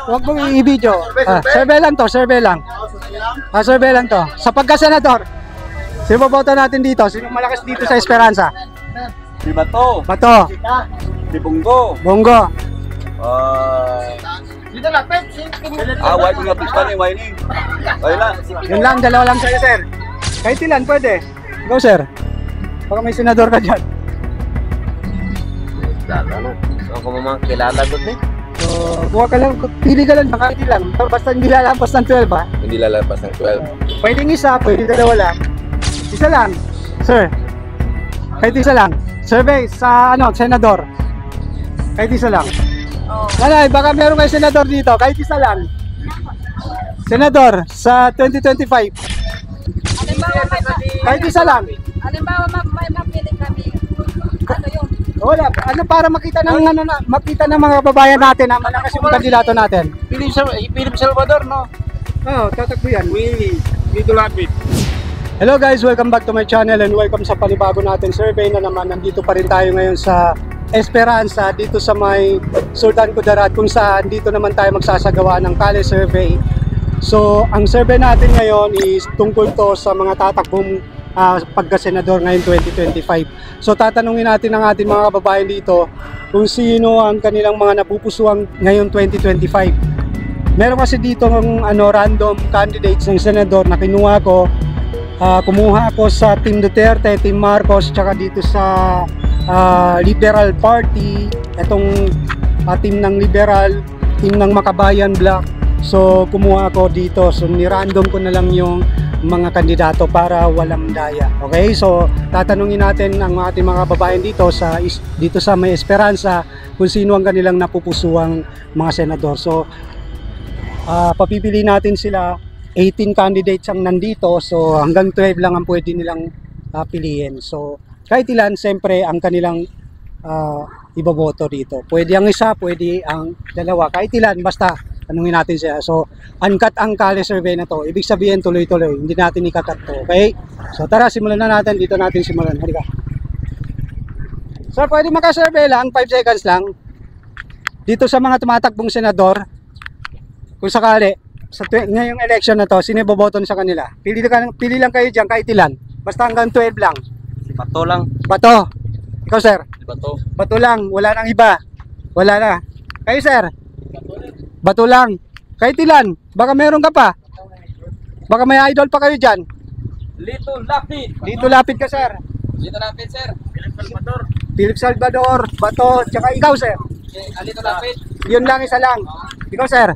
Huwag mong i-video. Survey lang to, survey lang. Survey lang to. Sa pagka-senador, sino boto natin dito? Sino malakas dito sa Esperanza? Si Bato. Bato. Si Bongo. Bongo. Dito lang, Pep. Why ko nga pista ni Wayne? Wala. Yun lang, dalawa lang sa'yo, sir. Kahit ilan, pwede. Go, sir. Baka may senador ka dyan. Ako mo mga kilala doon eh. So, kuha ka lang, pili ka lang, kahit ilan. Basta hindi lalampas ng 12, ha? Hindi lalabas ng 12. Pwedeng isa, pwede dalawa lang. Isa lang, sir. Kahit isa lang. Survey sa, senador. Kahit isa lang. Nanay, baka meron kayo senador dito, kahit isa lang. Senador sa 2025. Halimbawa, Kahit isa lang. may mapili kami. Ano yun? Wala, para makita ng makita ng mga babayan natin na malakas yung kandidato natin. Philip Salvador, no? Oo, tatakbo yan. Dito lapit. Hello guys, welcome back to my channel and welcome sa panibago natin survey na naman. Nandito pa rin tayo ngayon sa Esperanza, dito sa may Sultan Kudarat, kung saan dito naman tayo magsasagawa ng Kale survey. So, ang survey natin ngayon is tungkol to sa mga tatakbong pagka-senador ngayon 2025. So, tatanungin natin ang ating mga kababayan dito kung sino ang kanilang mga napupusuan ngayon 2025. Meron kasi dito ng random candidates ng senador na kinuha ko. Kumuha ako sa Team Duterte, Team Marcos, tsaka dito sa Liberal Party, itong team ng Liberal, team ng Makabayan Black. So kumuha ako dito, so ni-random ko na lang yung mga kandidato para walang daya. Okay, so tatanungin natin ang ating mga babayan dito sa may Esperanza kung sino ang kanilang napupusuang mga senador. So papipili natin sila. 18 candidates ang nandito, so hanggang 12 lang ang pwede nilang piliin. So kahit ilan, siyempre ang kanilang iboboto dito. Pwede ang isa, pwede ang dalawa, kahit ilan, basta tanungin natin siya. So uncut ang Kale survey na to, ibig sabihin tuloy-tuloy, hindi natin ikakat to. Okay, so tara, simulan na natin. Dito natin simulan. Halika sir, pwede makasurvey lang, 5 seconds lang dito sa mga tumatakbong senador, kung sakali sa ngayong election na to, sino boboto sa kanila? Pili lang kayo dyan, kahit ilan, basta hanggang 12 lang. Bato lang. Bato. Ikaw sir? Bato. Bato lang, wala nang iba. Wala na. Kayo sir? Bato lang. Kahit ilan, baka meron ka pa. Baka may idol pa kayo dyan. Lito lapit. Dito lapit ka sir. Dito lapit, sir. Philip Salvador. Philip Salvador, Bato, tsaka ikaw sir. Dito lapit. Yun lang, isa lang. Ikaw sir?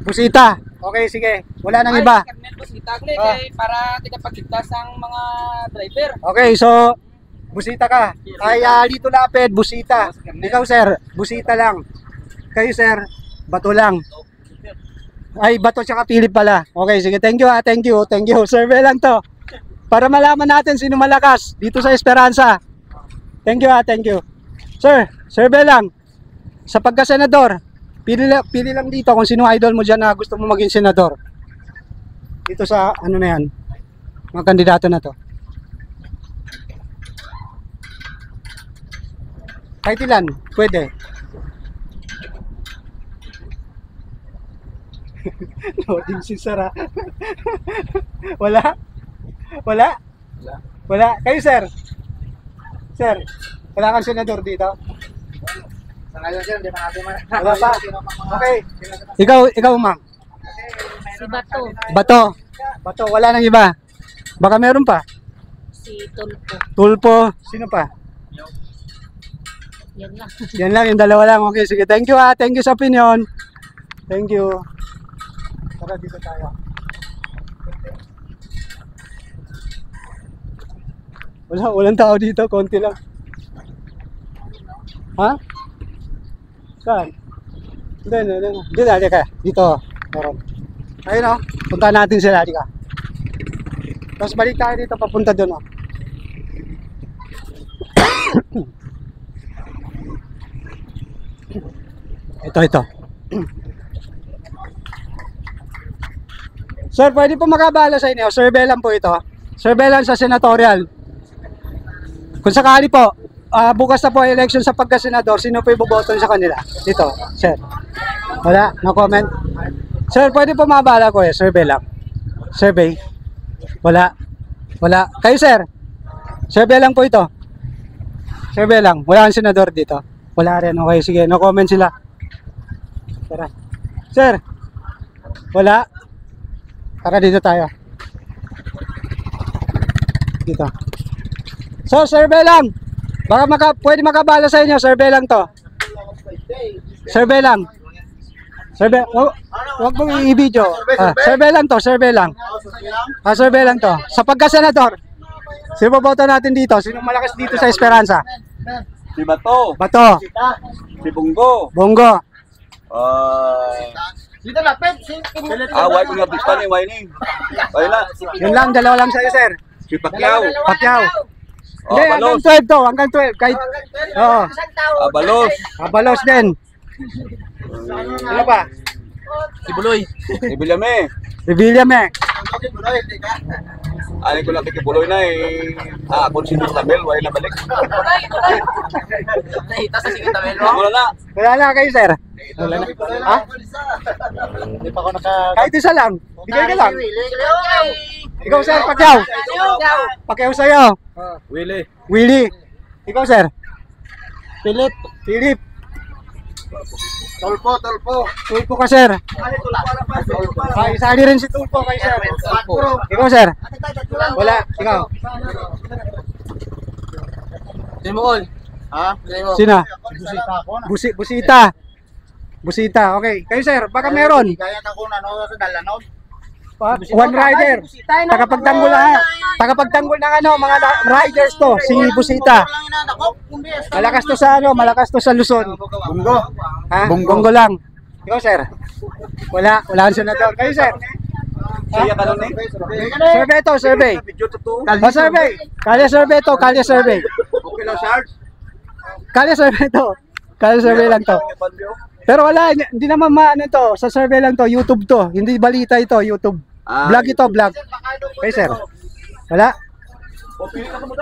Busita. Okay, sige. Wala nang iba. Busita para tigapagligtas ang mga driver. Okay, so busita ka. Ay, dito lapit, busita. Ikaw sir, busita lang. Kayo sir, bato lang. Ay, bato tsaka Philip pala. Okay, sige. Thank you ha. Thank you. Thank you. Survey lang to. Para malaman natin sino malakas dito sa Esperanza. Thank you ha. Thank you. Sir, survey lang. Sa pagka-senador, pili lang dito kung sino idol mo dyan na gusto mo maging senador. Dito sa na yan, mga kandidato na to. Kahit ilan, pwede. Loading si Sara. Wala? Wala? Wala. Kayo sir? Sir, wala kang senador dito? Sa ngayon, sir, hindi na natin Wala pa? Okay. Ikaw ma'am. Si Bato. Bato. Bato, wala nang iba. Baka meron pa. Si Tulpo. Tulpo. Sino pa? Yan lang. Yan lang, yung dalawa lang. Okay, sige. Thank you ha. Thank you sa opinion. Thank you. Tara, dito tayo. Walang tao dito. Konti lang. Ha? Saan? Hindi. Dito. Meron. Ayun o. Punta natin sila. Dika. Tapos balik tayo dito. Papunta doon o. Ito. Sir, pwede po makabala sa inyo. Survey lang po ito. Survey lang sa senatorial. Kung sakali po, bukas na po election sa pagka-senador, sino po iboboto sa kanila? Dito, sir. Wala, no comment. Sir, pwede po mabala ko eh, survey lang. Survey. Wala. Wala. Kayo sir, survey lang po ito. Survey lang. Wala kang senador dito. Wala rin. Okay, sige. No comment sila. Tara. Sir, wala. Tara dito tayo. Dito. So, survey lang. Baka pwede makabala sa inyo. Survey lang to. Survey lang. Survey. Huwag mong i-video. Survey lang to. Survey lang. Survey lang to. Sa pagka-senador, sino boboto natin dito? Sino malakas dito sa Esperanza? Si Bato. Bato. Si Bungo. Bongo. Dito lapit. Why ko nga pista ni why ni? Why na? Yun lang, dalawa lang sa'yo, sir. Si Pacquiao. Pacquiao. Hindi, hanggang Abalos. 12 to. Hanggang 12. Kahit, oo. Abalos. Abalos din. Ano pa? Si Buloy. Si Villame. Revilla me. Ani ko lang kikibuloy na eh. Kung sino sa Mel, why na balik? Nahita sa sige tayo. Wala na. Wala na kayo, sir. Wala na. Ha? Hindi pa ako naka... Kahit isa lang. Bigay ka lang. Ikaw, sir, Pacquiao. Pacquiao sa'yo. Willie. Willie. Ikaw, sir. Philip. Philip. Tolpo. Tulpo ka, sir. Ay, isali rin si Tulpo kay sir. Ikaw, sir. Wala. Ikaw. Timol. Ha? Sino? Busita ako na. Busita. Busita. Okay. Kayo, sir. Baka meron. Kaya ako na sa dalanon. One rider. Tagapagtanggol na. Tagapagtanggol ng ano, mga riders to. Si Busita. Malakas to sa ano, malakas to sa Luzon. Bungo. Ha? Bongo lang. Ikaw, sir. Wala. Wala ang senador. Kayo, sir. Siya ka lang eh. Survey to, survey. Video totoo. Survey. Kalye survey to, kalye survey. Okay lang, Sarge. Kalye survey to. Kalye survey lang to. Pero wala, hindi naman maano to. Sa survey lang to, YouTube to. Hindi balita ito, YouTube. Vlog ito, vlog. Okay, sir. Wala.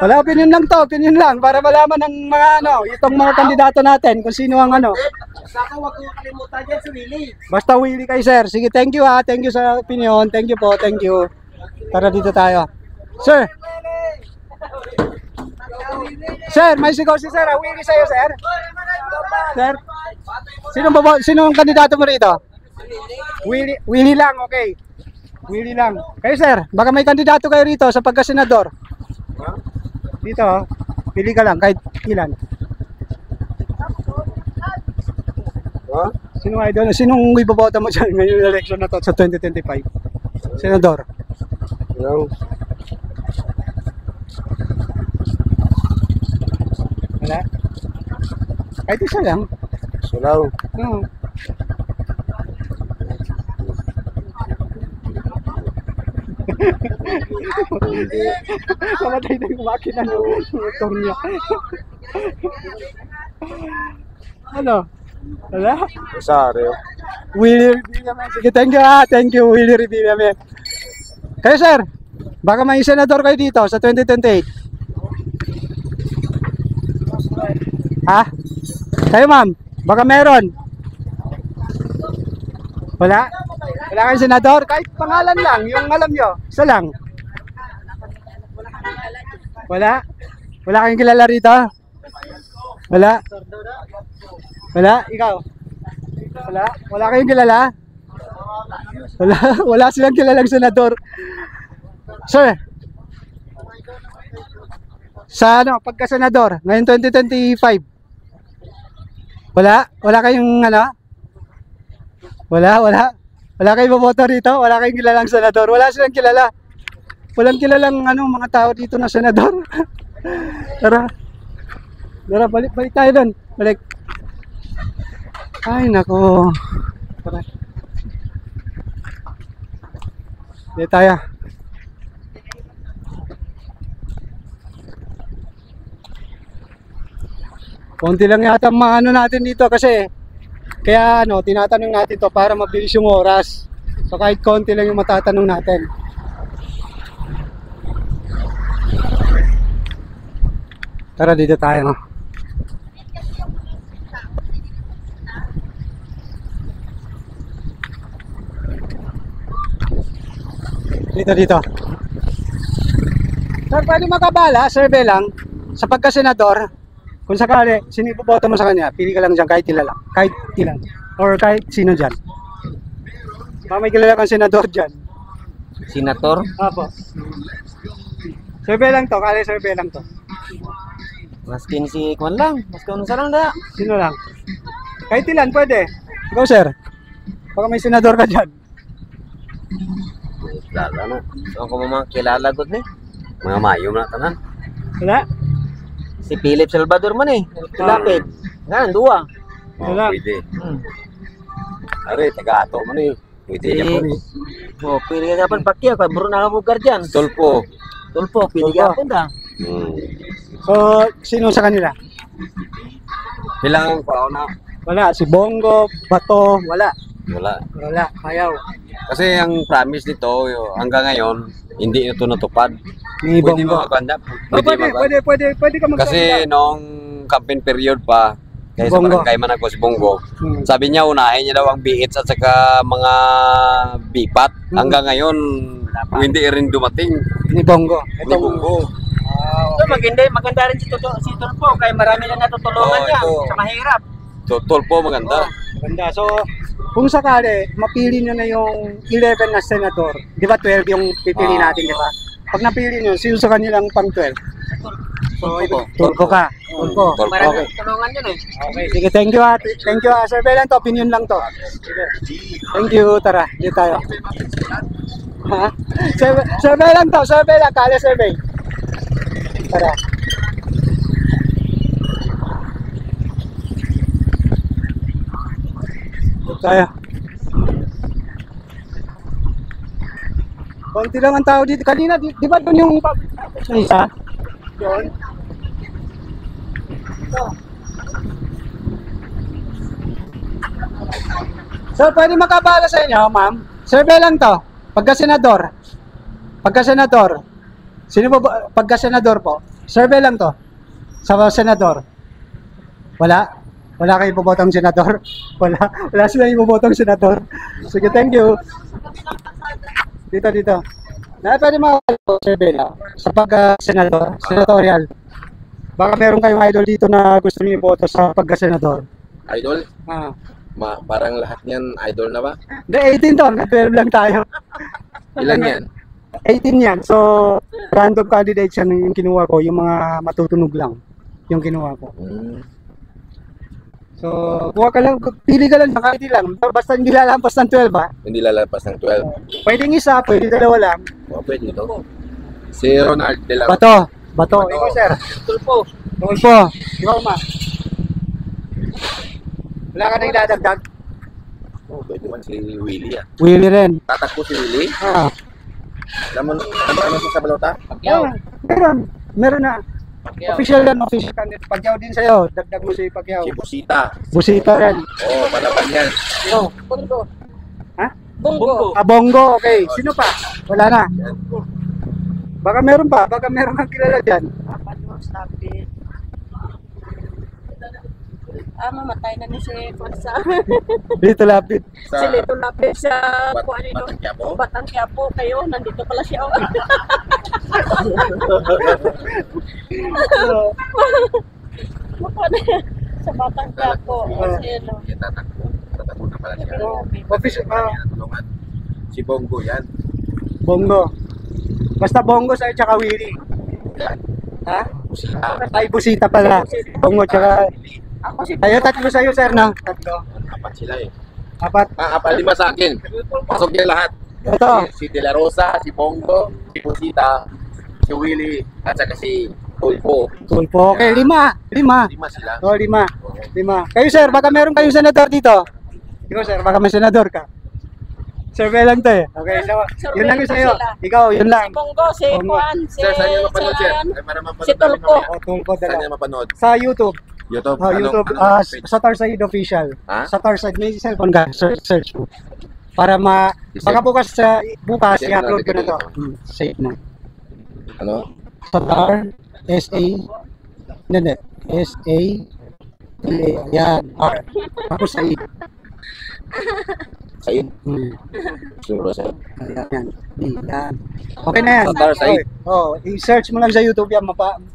Wala, opinion lang to, opinion lang. Para malaman ng mga ano, itong mga kandidato natin kung sino ang ano. Saka wag ko kalimutan dyan si Willie. Basta Willie kay sir. Sige, thank you ha. Thank you sa opinion. Thank you po, thank you. Tara dito tayo. Sir. Sir, may sigaw si sir. Willie sa'yo, sir. Sir. Sino ang kandidato mo rito? Willie lang, okay. Willie lang. Kayo, sir, baka may kandidato kayo rito sa pagka-senador. Dito, pili ka lang kahit ilan. Sino idol? Sinong iboboto mo dyan ngayong election na to sa 2025? Senador. Wala? Kahit isa lang. Salaw. Oo. Namatay na yung makina ng motor niya. Ano? Wala? Rosario. Willie Revilla. Sige, thank you ha. Thank you, Willie Revilla. Kayo, sir, baka may senador kayo dito sa 2028. Ha? Kayo, ma'am, baka meron. Wala? Wala kayong senador? Kahit pangalan lang, yung alam nyo. Isa lang. Wala? Wala kayong kilala rito? Wala? Wala? Ikaw? Wala? Wala kayong kilala? Wala? Wala silang kilalang senador. Sir, sa ano, pagka-senador, ngayon 2025, wala? Wala kayong ano? Wala? Wala kayong boboto rito? Wala kayong kilalang senador? Wala silang kilala. Walang kilalang ano, mga tao dito na senador. Tara. Tara, balik tayo doon. Balik. Ay, nako. Tara. Dito tayo. Konti lang yata ang maano natin dito kasi kaya ano, tinatanong natin to para mabilis yung oras. So kahit konti lang yung matatanong natin. Tara dito tayo, no? Dito. Sir, pwede makabala, survey lang. Sa pagka-senador, kung sakali, sino ipoboto mo sa kanya? Pili ka lang dyan, kahit ilan. Kahit ilan. Or kahit sino dyan. Baka may kilala kang senador dyan. Senator? Apo. Survey lang to, kali survey lang to. Maskin si Kwan lang. Maskin sa lang na. Sino lang? Kahit ilan, pwede. Ikaw, sir. Baka may senador ka dyan. Lala na. So, ako mga kilala gud ni. Mga mayom na tanan. Wala? Si Philip Salvador man eh. Lapit. Nga, duwa. Wala. Pwede. Hmm. Are, taga-ato mo na Pwede niya po ni. Oh, pili ka pa pakya. Kaya bro na ka dyan. Tulpo. Tulpo, pili ka po da. So, sino sa kanila? Kailangan pa na. Wala. Si Bongo, Bato, wala. Wala. Wala. Ayaw. Kasi ang promise nito, hanggang ngayon, hindi ito natupad. Ni Pwede Bongo. mo maganda. Oh, pwede ka magsabi. Kasi noong campaign period pa, kaya sa Bongo. barangay man ako si Bongo, Hmm. sabi niya unahin niya daw ang BH at saka mga bipat. Hanggang ngayon, hindi rin dumating Ni Bongo. ni Bongo. So, maganda rin si Tulpo. Kaya marami na natutulungan Oh, niya ito. sa mahirap. Tulpo maganda. Maganda. So, kung sakali, mapili nyo na yung 11 na senador. Di ba 12 yung pipili natin, di ba? Pag napili nyo, sino sa kanilang pang 12? So, Tulpo ka. Tulpo. Tulpo. Marami Okay. natutulungan yun eh. Okay, sige, thank you ha. Thank you ha. Survey lang to, opinion lang to. Sige. Thank you, tara, dito tayo. Ha? Survey lang to, survey lang, kala survey. Tara. Dito tayo. Konti lang ang tao dito. Kanina, di ba doon yung sa isa? Doon. Ito. So, pwede makabala sa inyo, ma'am. Survey lang to. Pagka-senador. Pagka-senador. Sino po ba? Pagka-senador po. Survey lang to. Sa senador. Wala? Wala kayo ibobotong senador? Wala sila ibobotong senador. Sige, thank you. Dito. Pwede makabala survey lang. Sa pagka-senador. Senatorial. Baka meron kayong idol dito na gusto niyo iboto sa pagka-senador. Idol? Ah. Parang lahat niyan idol na ba? Hindi, 18 to. 12 lang tayo. Ilan yan? 18 yan. So, random candidates yan yung kinuha ko. Yung mga matutunog lang. Yung kinuha ko. So, kuha ka lang. Pili ka lang. Kahit ilan. Basta hindi lalampas ng 12 ha. Hindi lalapas ng 12. Pwedeng isa. Pwede dalawa lang. O, pwede ito. Si Ronald de la Bato. Ikaw, sir. Tulpo. Tulpo. Ikaw, ma. Wala ka nang dadagdag. Oh, pwede man si Willie ah. Willie rin. Tatakbo si Willie. Ah. Alam mo sa balota? Meron na. Official yan. Official candidate. Pagyaw din sa'yo. Dagdag mo si Pagyaw. Si Busita. Busita rin. Oo, palaban yan. Ikaw. Bongo. Ha? Bongo. Bongo, okay. Sino pa? Wala na. Baka meron pa. Baka meron kang kilala dyan. Mamatay na ni si Kwanza. Dito lapit. Si Lito Lapid sa Batang Quiapo. Batang Quiapo kayo. Nandito pala siya. Mukha na yan. Sa Batang Quiapo. Kasi ano. Tatakbo. Tatakbo na pala siya. Official. Natulungan. Si Bongo yan. Bongo. Basta Bongo sa'yo tsaka Willie. Ha? Busita. Ay, Busita pala. Bongo tsaka... Ako si Tayo, tatlo sa'yo, sir, no? Tatlo. Apat sila eh. Apat. Apat lima sa akin. Pasok niya lahat. Ito. Si De La Rosa, si Bongo, si Busita, si Willie, at saka si Tulpo. Tulpo. Okay, lima. Lima sila. Oh, lima. Kayo, sir, baka meron kayong senador dito. Ikaw, sir, baka may senador ka. Survey lang to eh. Okay, so, yun lang yung sa'yo. Ikaw, yun lang. Si Bongo, si Bongo. Kwan, si... Sir, saan niya mapanood, sir? Sayan. Ay, para mapanood Si namin Tulpo. mamaya. Oh, Tulpo Saan dala. niya mapanood? Sa YouTube. YouTube? Oh, YouTube. Anong page? Sa Tarside Official. Ha? Sa Tarside. May cellphone ka. Search mo. Para baka bukas Save i-upload ko na to. natin Save na. Ano? Sa Tar, S-A, hindi, S-A, T-A, yan, R. Tapos Said. Said? Hmm. Siguro, sir. Ayan. Yan. Okay na yan. Star side. I-search mo lang sa YouTube yan,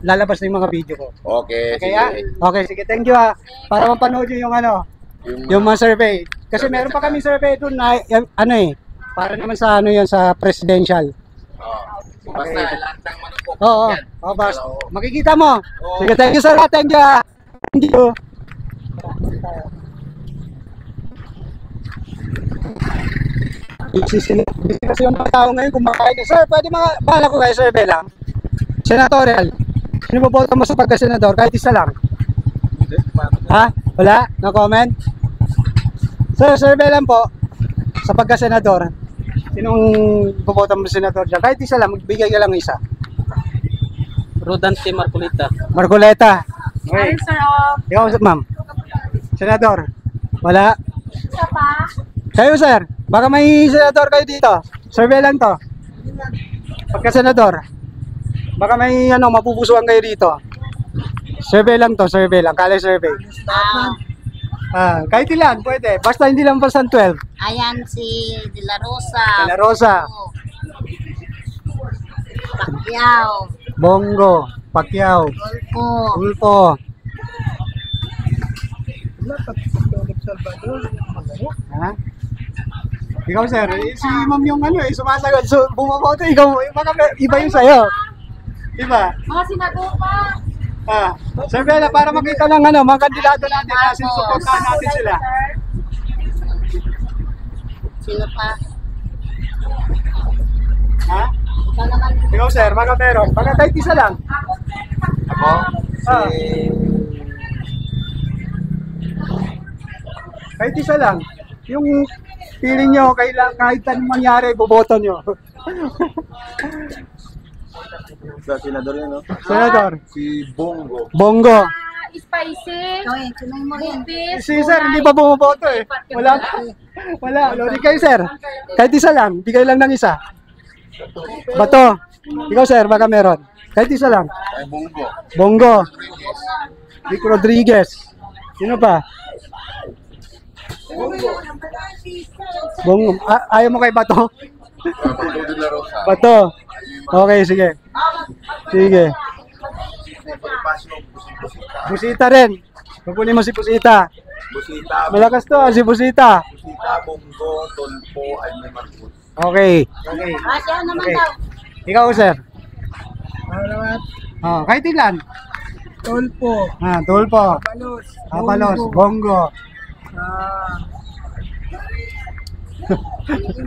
lalabas na yung mga video ko. Okay, Okay, Okay, sige, thank you Para mapanood nyo yung yung mga survey. Kasi meron pa kami survey doon na, para naman sa yan, sa presidential. Basta lahat ng manupok. Oo, basta. Makikita mo. Sige, thank you sir, thank you Thank you. Busy kasi yung mga tao ngayon kumakain. Sir, pwede bahala ko kayo survey lang. Senatorial. Sino boboto mo sa pagka-senador? Kahit isa lang. Ha? Wala? No comment? Sir, survey lang po. Sa pagka-senador. Sinong boboto mo sa senador dyan? Kahit isa lang, magbigay ka lang isa. Rodante Marcolita. Marcoleta. Okay. Ay, sir, Ikaw, ma'am. Senador. Wala? isa pa. Kayo, sir. Baka may senador kayo dito. Survey lang to. Pagka-senador. Baka may mapupusuan kayo dito. Survey lang to, survey lang. Kale survey. Kahit ilan, pwede. Basta hindi lang basta 12. Ayan si De La Rosa. De La Rosa. Pacquiao. Bongo. Pacquiao. Tulfo. Tulfo. Ha? Ikaw, sir. Si ma'am yung sumasagot. So, bumaboto. Ikaw, baka iba yung sa'yo. Iba. Mga senador pa. Survey na para makita lang mga kandidato natin na sinusuportahan natin sila. Sino pa? Ha? Ikaw naman. Ikaw, sir, baka meron. Baka kahit isa lang. Ako? Kahit isa lang. Yung feeling nyo, kahit anong mangyari, boboto nyo. Sa senador yun, no? Senador. Si Bongo. Bongo. Spicy. Okay, tunay mo rin. Si sir, hindi pa bumoboto eh. Wala. Lodi kayo, sir. Kahit isa lang. Bigay lang ng isa. Bato. Ikaw, sir, baka meron. Kahit isa lang. Ay, Bongo. Bongo. Vic Rodriguez. Sino pa? Bongo. Ayaw mo kay Bato? Bato de la Rosa. Bato. Okay, sige. Sige. Busita rin. Kukunin mo si Busita. Busita. Malakas to, si Busita. Busita, Bongo, Tolpo, Jaime Marcos. Okay. Siya naman Okay. daw. Ikaw, sir. Kahit ilan? Tulfo, Tulpo. Palos, Apalos. Bongo.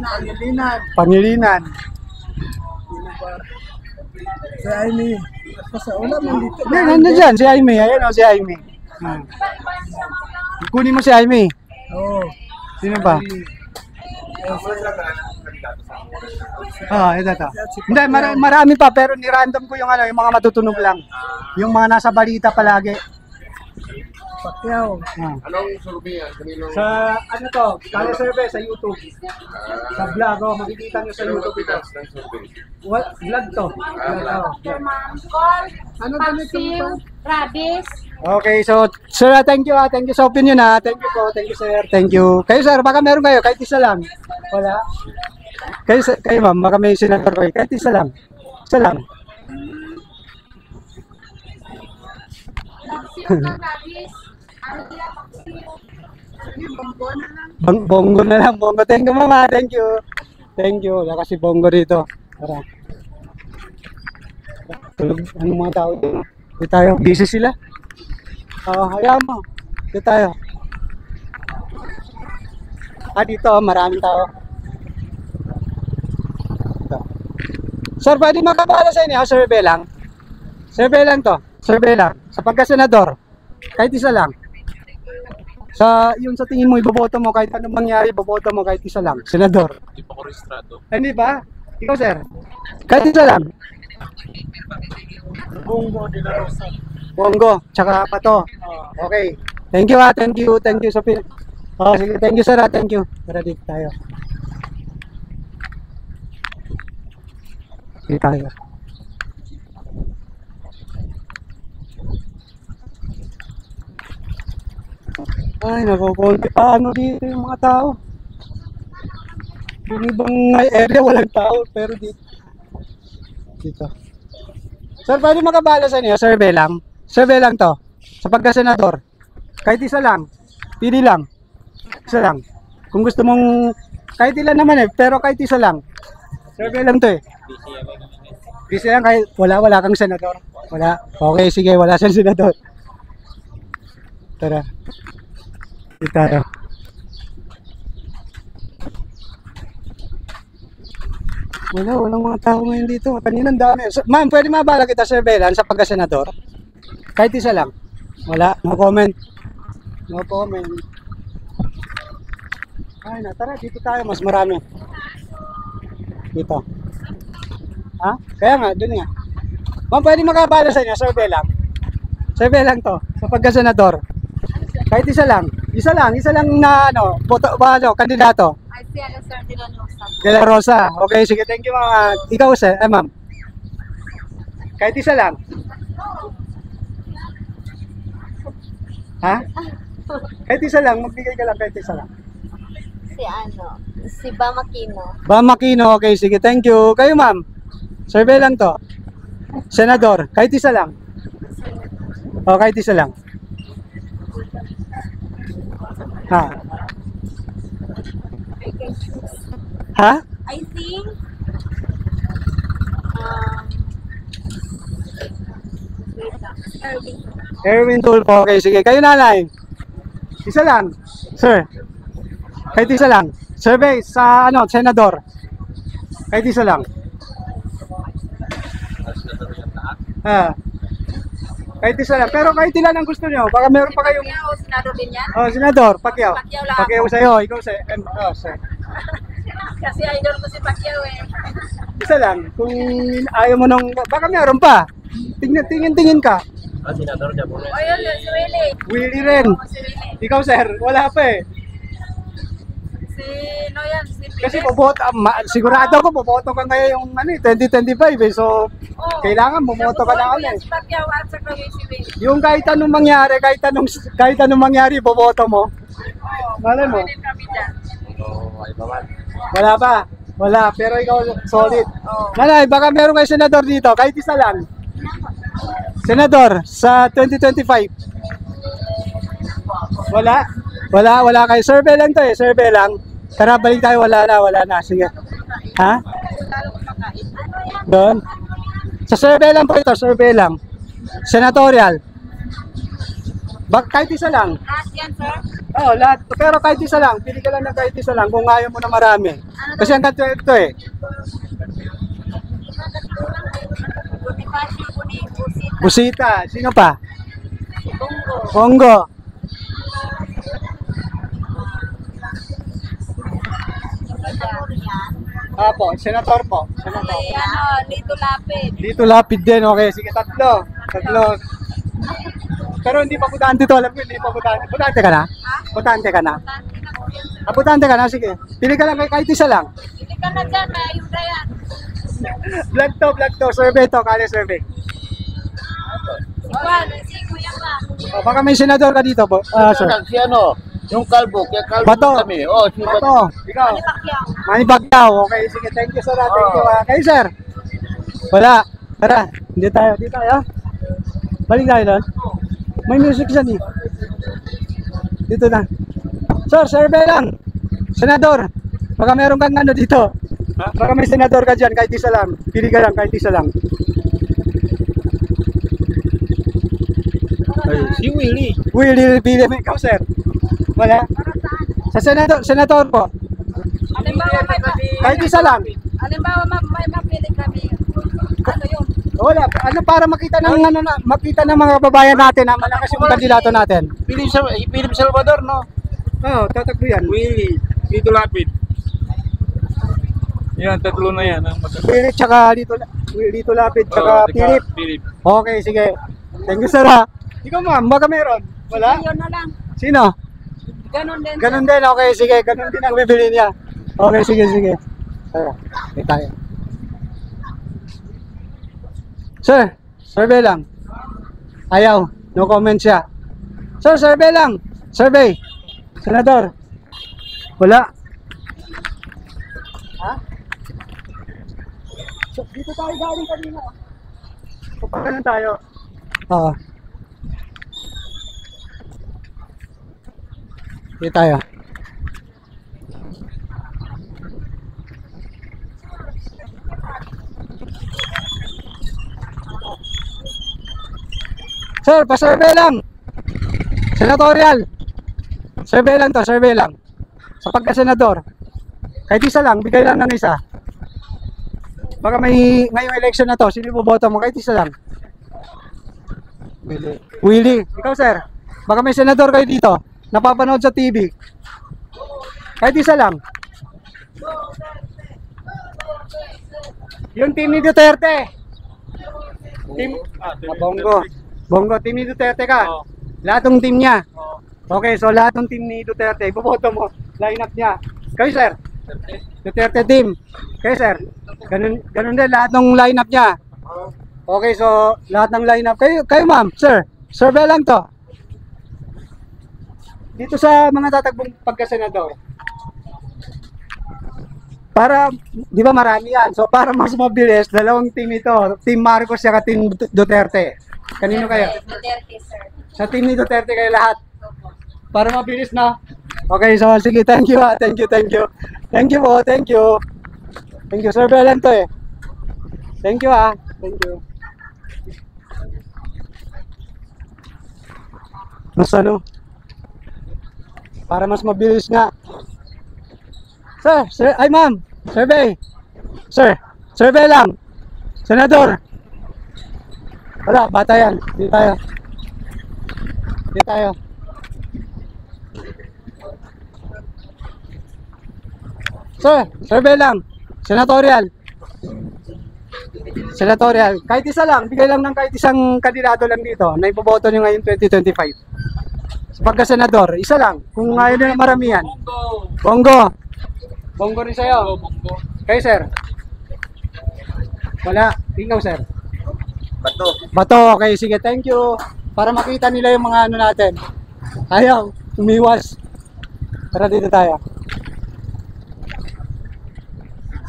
Pangilinan, Pangilinan. si Amy. Kasi wala man dito. Hindi, nandun dyan, si Jaime. Ayan o, si Jaime. Kunin mo si Jaime. Oo. Sino ba? Ito to. Hindi, marami pa, pero ni-random ko yung yung mga matutunog lang. Yung mga nasa balita palagi. Pacquiao. Anong survey yan? Kaninong... Sa to, kaya survey sa YouTube. Sa vlog, makikita nyo sa YouTube ito. ng survey? Vlog to. Call. Ano Maxim. Travis. Okay, so sir, thank you Thank you sa opinion Thank you po. Thank you, sir. Thank you. Kayo, sir, baka meron kayo kahit isa lang. Wala. Kayo ma'am, baka may senator kayo kahit isa lang. Isa lang. Travis. Bongo na lang, bongo. Thank you, mama. Thank you. Thank you. Wala kasi bongo dito. Tara. Tulog ang mga tao dito. Dito tayo. Busy sila. Hayaan mo. Dito tayo. Dito. Maraming tao. Dito. Sir, pwede makabala sa inyo. Survey lang. Survey lang to. Survey lang. Sa pagka-senador. Kahit isa lang. Yung sa tingin mo, iboboto mo kahit anong mangyari, iboboto mo kahit isa lang. Senador. Hindi pa ko registrado. Hindi ba? Ikaw, sir. Kahit isa lang. Bongo de la Rosa. Bongo, tsaka Pato. Okay. Thank you Thank you. Thank you, Sophie. Sige. Thank you, sir Thank you. Tara dito tayo. Dito tayo. Ay, nakukunti pa dito yung mga tao. Yung ibang area walang tao, pero dito. Dito. Sir, pwede makabala sa inyo? Survey lang. Survey lang to. Sa pagka-senador. Kahit isa lang. Pili lang. Isa lang. Kung gusto mong, kahit ilan naman pero kahit isa lang. Survey lang to Busy lang kahit wala kang senador. Wala. Okay, sige, wala siyang senador. Tara. Dito tayo. Walang mga tao ngayon dito. Kanina ang dami. So, ma'am, pwede mabala kita surveillance sa pagka-senador? Kahit isa lang. Wala. No comment. No comment. Ay na, tara. Dito tayo. Mas marami. Dito. Ha? Kaya nga, dun nga. Ma'am, pwede makabala sa inyo. Survey lang. Survey lang to. Sa pagka-senador. Kahit isa lang. Isa lang na kandidato. Ay, si Sir De La Rosa. De La Rosa. Okay, sige. Thank you, ma'am. Ikaw, sir. Ma'am. Kahit isa lang. Ha? Kahit isa lang. Magbigay ka lang kahit isa lang. Si Bam Aquino. Bam Aquino. Okay, sige. Thank you. Kayo, ma'am. Survey lang to. Senador. Kahit isa lang. O, kahit isa lang. Ha? Ha? I think, Erwin. Erwin Tulfo. Okay, sige. Kayo, nanay. Isa lang. Sir. Kahit isa lang. Survey sa senador. Kahit isa lang. Ha. Kahit isa lang. Pero kahit ilan ang gusto nyo. Baka meron pa kayong... Pacquiao, senador din yan. Oh, senador. Pacquiao. Pacquiao lang. Pacquiao sa'yo. Ikaw sa'yo. Sir. Kasi idol ko si Pacquiao Isa lang. Kung ayaw mo nung... Baka meron pa. Tingin ka. O yun, si Willie. Willie rin. Si Willie. Ikaw, sir. Wala pa Si Noyan, si Piles. Kasi sigurado ako boboto ka ngayon yung 2025 So, kailangan bumoto ka na Si Pacquiao at saka si Willie. Yung kahit anong mangyari, boboto mo. Malay mo. Pwede kami dyan. Wala pa. Wala, pero ikaw solid. Nanay, baka meron kayo senador dito, kahit isa lang. Senador sa 2025. Wala kayo. Survey lang to survey lang. Tara, balik tayo. Wala na. Sige. Ha? Doon. Sa survey lang po ito, survey lang. Senatorial. Kahit isa lang. Lahat yan, sir. Oo, lahat. Pero kahit isa lang. Pili ka lang ng kahit isa lang kung ayaw mo na marami. Kasi ang kanto ito Bonifacio, Busita, Busita. Sino pa? si Bongo. Bongo. Apo, senator po. Senator. Lito Lapid. Dito lapid din. Okay, sige, tatlo. Pero hindi pa butante to. Alam ko, hindi pa butante. Butante ka na? Butante ka na? Butante ka na? Sige. Pili ka lang kahit isa lang. Hindi ka na dyan, may ayuda yan. Vlog to. Survey to. Kali survey. Si Juan, si Kuya Pa. Baka may senador ka dito po. Sir. Si yung kalbo, kaya kalbo Bato. kami. Si Bato. Ikaw. Ni Pacquiao. Manny Pacquiao. Okay, sige. Thank you, sir. Thank you. Kayo, sir. Wala. Tara. Hindi tayo. Balik tayo doon. May music dyan Dito na. Sir, survey lang. Senador. Baka meron kang dito. Baka may senador ka dyan. Kahit isa lang. Pili ka lang. Kahit isa lang. Si Willie. Willie, pili mo ikaw, sir. Wala. Sa senador po. Halimbawa, Kahit isa lang. may mapili kami. Ano yun? Wala. Para makita ng mga babayan natin na malakas yung kandidato natin. Philip Salvador, no? Oo, tatakbo yan. Willie. Dito lapid. Yan, tatlo na yan. Philip tsaka dito lapid tsaka Philip. Philip. Okay, sige. Thank you, sir. Ikaw, ma'am, baka meron? Wala? Yun na lang. Sino? Ganon din. Ganon din, okay, sige. Ganon din ang bibili niya. Okay, sige. Tara, tayo. Sir, survey lang. Ayaw, no comment siya. Sir, survey lang. Survey. Senador. Wala. Ha? So, dito tayo galing kanina. Pagkanan tayo. Oo. Dito tayo. Sir, pa-survey lang. Senatorial. Survey lang to, survey lang. Sa pagka-senador. Kahit isa lang, bigay lang ng isa. Baka may ngayong election na to, sino boboto mo? Kahit isa lang. Willie. Ikaw, sir. Baka may senador kayo dito. Napapanood sa TV. Kahit isa lang. Yung team ni Duterte. Team, Bongo. Bongo, team ni Duterte ka. Lahat ng team niya. Okay, so lahat ng team ni Duterte, iboboto mo. Line-up niya. Kayo, sir. Duterte team. Kayo, sir. Ganun din, lahat ng line-up niya. Okay, so lahat ng line-up. Kayo ma'am, sir. Survey lang to. Dito sa mga tatakbong pagka-senador. Para, di ba marami yan? So para mas mabilis, dalawang team ito. Team Marcos at team Duterte. Kanino kayo? Duterte, sir. Sa team ni Duterte kayo lahat. Para mabilis na. Okay, so sige, thank you ha. Thank you. Thank you po, thank you. Thank you, survey lang to eh. Thank you ha. Thank you. Mas ano? Para mas mabilis nga. Sir, ay ma'am, survey. Sir, survey lang. Senador. Wala, bata yan. Dito tayo. Dito tayo. Sir, survey lang. Senatorial. Senatorial. Kahit isa lang, bigay lang ng kahit isang kandidato lang dito na ipoboto nyo ngayon 2025. Sa pagka-senador, isa lang. Kung ayaw nyo na maramihan. Bongo. Bongo rin sa'yo. Kayo, sir. Wala. Ikaw, sir. Bato. Okay, sige. Thank you. Para makita nila yung mga ano natin. Ayaw. Umiwas. Tara dito tayo.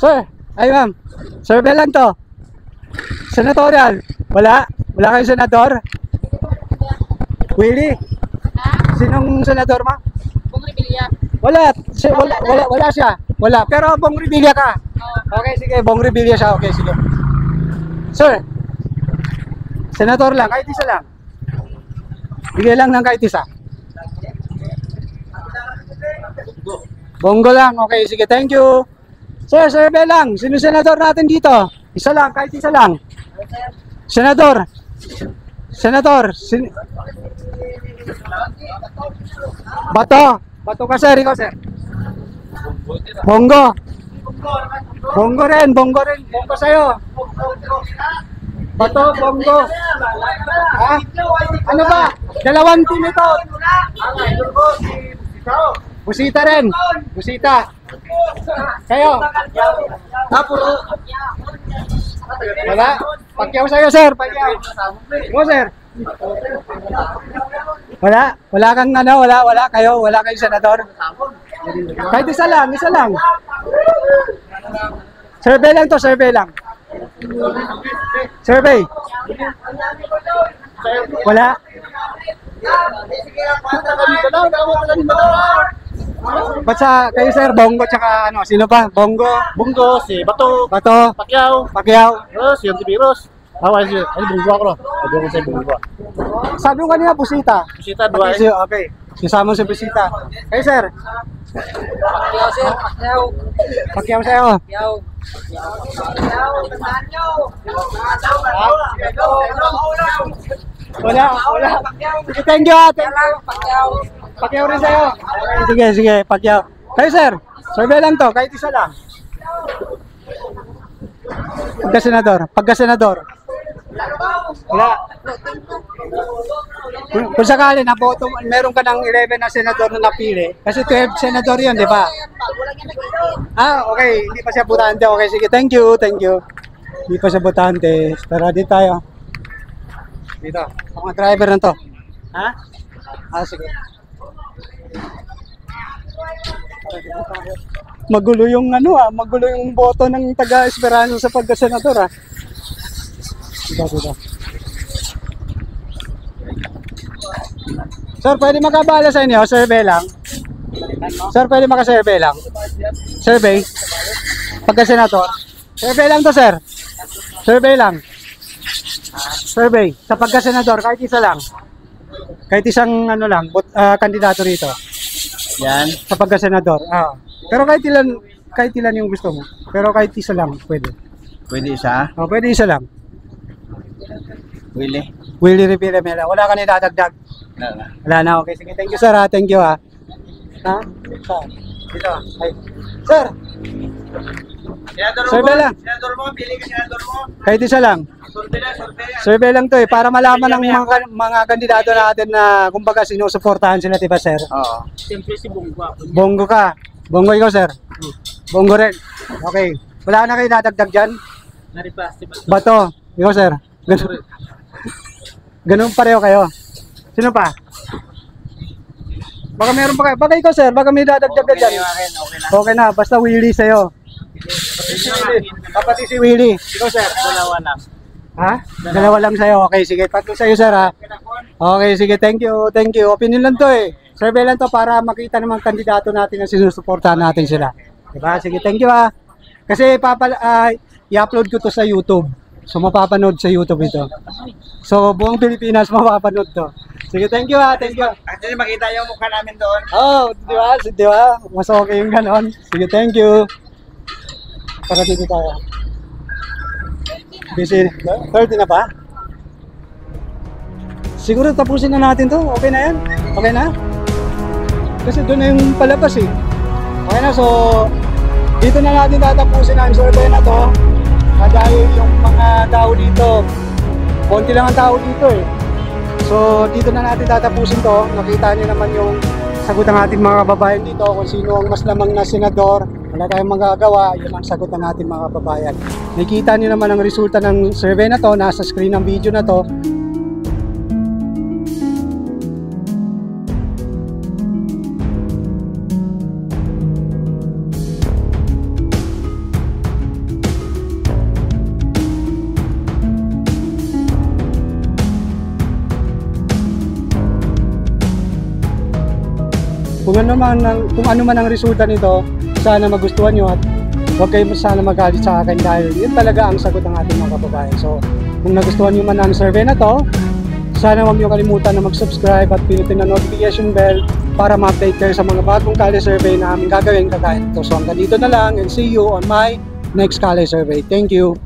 Sir. Ay, ma'am. Survey lang to. Senatorial. Wala. Wala kayong senador? Willie. Sinong senador, ma? Bong Revilla. Wala siya. Wala. Pero Bong Revilla ka. Okay, sige. Bong Revilla siya. Okay, sige. Sir. Senator lang. Kahit isa lang. Bigay lang ng kahit isa. Bongo lang. Okay, sige. Thank you. Sir, survey lang. Sino senador natin dito? Isa lang. Kahit isa lang. Senador. Bato ka, sir. Ikaw, sir. Bongo. Bongo rin. Bongo sa'yo. Bato, bongo. Ha? Ano ba? Dalawang team ito. Busita rin. Busita. Kayo. Wala. Pagyaw sa'yo, sir. Pagyaw. Mo, sir. Wala kang ano, wala kayo, wala kayong senador. Kahit isa lang. Survey lang to, survey lang. Survey. Wala. Basta kayo, sir, Bongo tsaka ano, sino pa? Bongo, si Bato, Bato, Pacquiao. si Antivirus. Ay, bunggo ako. Sabi ko sa bunggo. Sabi ko kanina, Busita. Busita, Okay. Sisama si Busita. Kayo, sir. Pacquiao, sir. Pacquiao sa'yo. Wala. Sige, thank you. Pacquiao rin sa'yo. Sige, Pacquiao. Kayo, sir. Survey lang to, kahit isa lang. Pagka-senador. Wala. Kung sakali na boto, meron ka ng 11 na senador na napili. Kasi 12 senador yun, di ba? Okay. Hindi pa siya botante. Okay, sige. Thank you. Hindi pa siya botante. Tara, dito tayo. Dito. Ang mga driver na to. Ha? Sige. Magulo yung magulo yung boto ng taga-Esperanza sa pagka-senador Dito. Sir, pwede makabala sa inyo? Survey lang. Sir, pwede makasurvey lang? Survey? Pagka-senator? Survey lang to, sir. Survey lang. Survey. Sa pagka-senador, kahit isa lang. Kahit isang kandidato rito. Yan. Sa pagka-senador. Pero kahit ilan yung gusto mo. Pero kahit isa lang, pwede. Pwede isa. Pwede isa lang. Willie Rivera Mela. Wala ka na idadagdag? Wala na. Okay, sige. Thank you, sir. Thank you, Dito. Ay. Sir. Survey lang. Senador mo, pili ka senador mo. Kahit isa lang. Survey lang to para malaman ng mga kandidato natin na kumbaga sinusuportahan sila, diba, sir? Oo. Siyempre si Bongo ako. Bongo ka. Bongo ikaw, sir. Bongo rin. Okay. Wala na kayo dadagdag dyan? Bato. Ikaw, sir. Ganun pareho kayo. Sino pa? Baka meron pa kayo. Baka ikaw, sir. Baka may dadagdag ka dyan. Okay na. Basta Willie sa'yo. Kapatid si Willie. Ikaw, sir. Dalawa lang. Ha? Dalawa lang sa'yo. Okay, sige. Tatlo sa'yo, sir, ha? Okay, sige. Thank you. Thank you. Opinion lang to, Survey lang to para makita naman kandidato natin na sinusuportahan natin sila. Diba? Sige, thank you, ha? Kasi i-upload ko to sa YouTube. So, mapapanood sa YouTube ito. So, buong Pilipinas mapapanood to. Sige, thank you, ha? Thank you. Actually, makita yung mukha namin doon. Di ba? Di ba? Mas okay yung ganon. Sige, thank you. Para dito tayo. Busy. 30 na ba? Siguro tapusin na natin to. Okay na yan? Okay na? Kasi doon na yung palabas Okay na, so dito na natin tatapusin ang survey na to. Dahil yung mga tao dito, konti lang ang tao dito So dito na natin tatapusin to. Nakita niyo naman yung sagot ng ating mga kababayan dito kung sino ang mas lamang na senador. Wala tayong magagawa, yun ang sagot ng ating mga kababayan. Nakita niyo naman ang resulta ng survey na to, nasa screen ng video na to. Kung ano man ang resulta nito, sana magustuhan nyo at huwag kayo sana magalit sa akin dahil yun talaga ang sagot ng ating mga kababayan. So, kung nagustuhan nyo man ang survey na to, sana huwag nyo kalimutan na mag-subscribe at pinutin ang notification bell para ma-update kayo sa mga bagong Kali survey na aming gagawin kagaya nito. So, hanggang dito na lang and see you on my next Kali survey. Thank you!